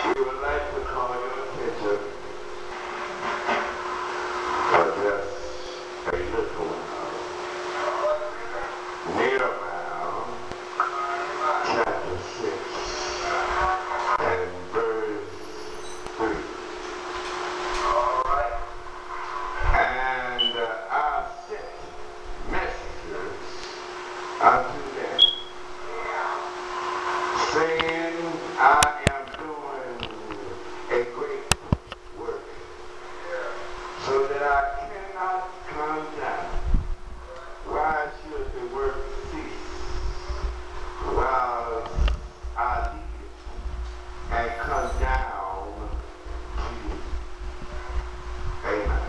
We would like to call your attention for just a little while. Nehemiah chapter 6 and verse 3. And I sent messengers unto them, saying, I am doing a great work, so that I cannot come down. Why should the work cease while I leave it and come down to you? Amen.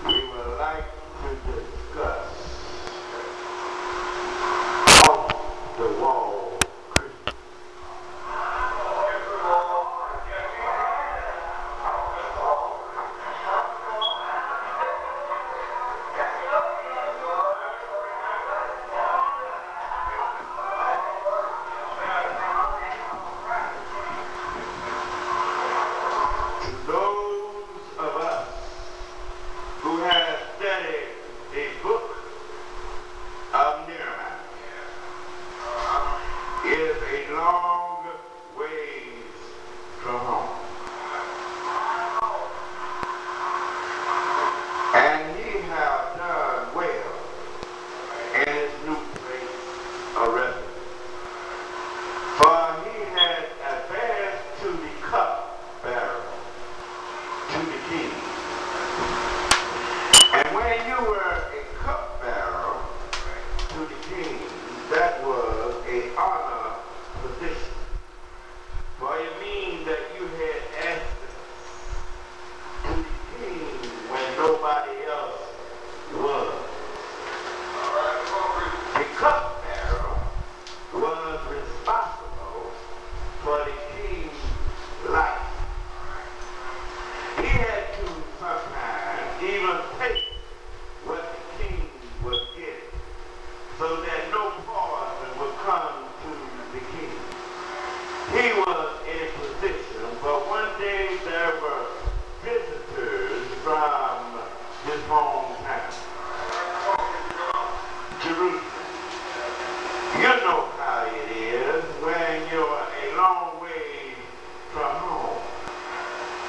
We would like to discuss off the wall Christian. To those of us who have studied the book of Nehemiah, is a long ways from home. And he has done well in his new place of residence. For he had advanced to the cupbearer to the king. And when you were a cupbearer to the king, that was an honor position. For it means that you had access to the king when nobody else was. The cupbearer was responsible for the king's life. He had to sometimes even take what the king was getting, so that no poison would come to the king. He was in a position, but one day there were visitors from his hometown, Jerusalem. You know how it is when you're a long way from home.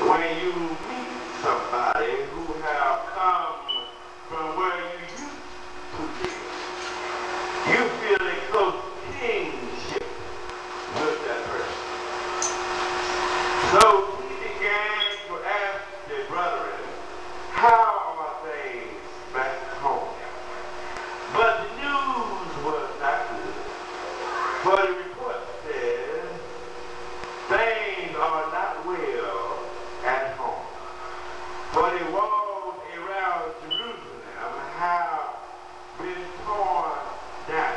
When you meet somebody who have come from where you used to live, you feel a close kinship with that person. So he began to ask the brethren, how are things back home? But the news was not good. For the report says, things are not well at home. For the walls around Jerusalem have been torn down.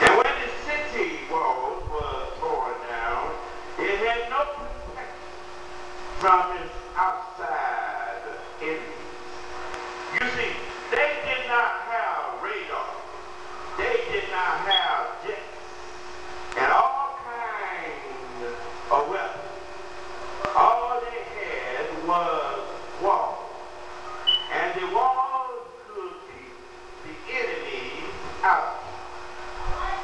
And when the city walls were torn down, it had no protection from its outside enemies. You see, they did not have radar. They did not have jets and all kinds of weapons. All they had was walls. And the walls could keep the enemies out.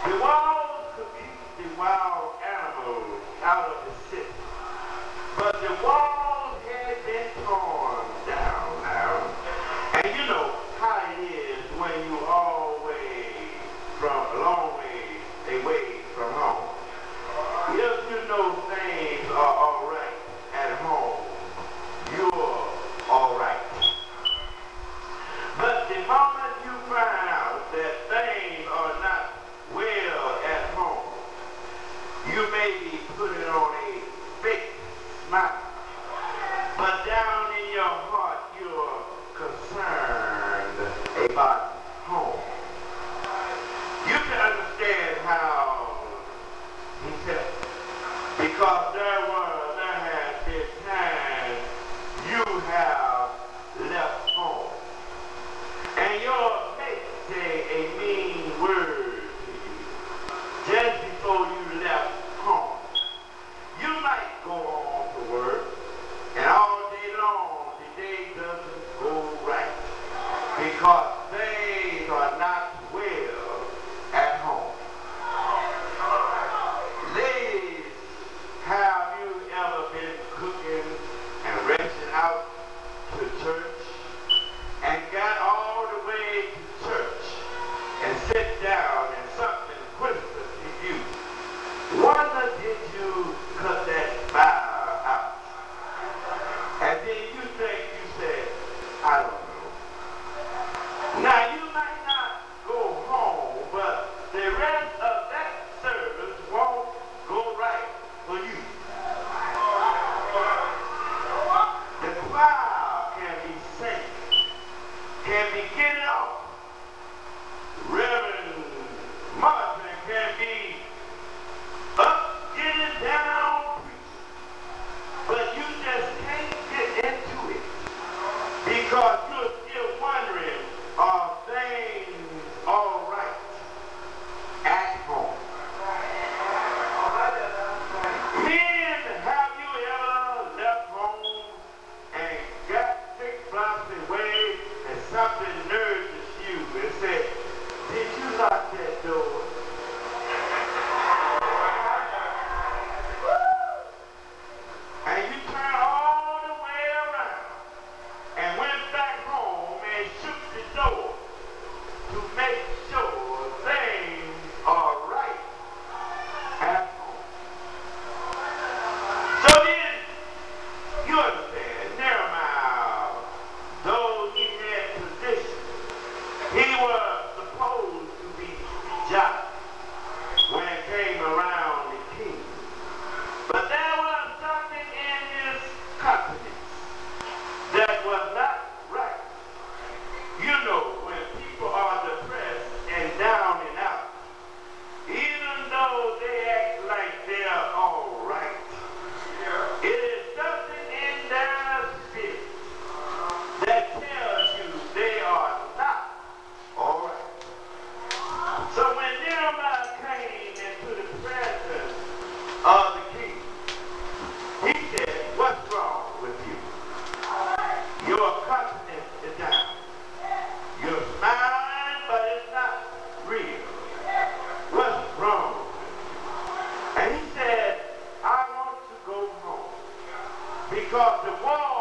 The walls could keep the wild animals out of the city. But the walls had been torn down now. And you know how it is when you always from a long way away from home. If you know things are all right at home, you're all right. But the moment you find out that things are not well at home, you may be putting on a fake smile. But down in your heart, you're concerned about home. You can understand how he felt. Because there has been times you have left home. And your mate say a mean word to you just before you left home. did you cut that fire out? And then you think you said, I don't know. Now you might not go home, but the rest of that service won't go right for you. The choir can be singing, can be getting off. Reverend Martin can be up, getting down, but you just can't get into it because you're still wondering, are things all right at home? Men, have you ever left home and got sick, blasted away, and something nudges you and said, did you lock that door? And you turn all the way around and went back home and shook the door to make sure things are right at home. So then, you understand, Nehemiah, though he had position, he was supposed to be just when it came around the king. But there was something in his confidence that was not right. You know, when people are depressed and down and out, even though they act like they're all right, it is something in their spirit that tells you they are not all right. So when Nehemiah came into the presence of the king, he said, what's wrong with you? Your confidence is down. You're smiling, but it's not real. What's wrong with you? And he said, I want to go home because the wall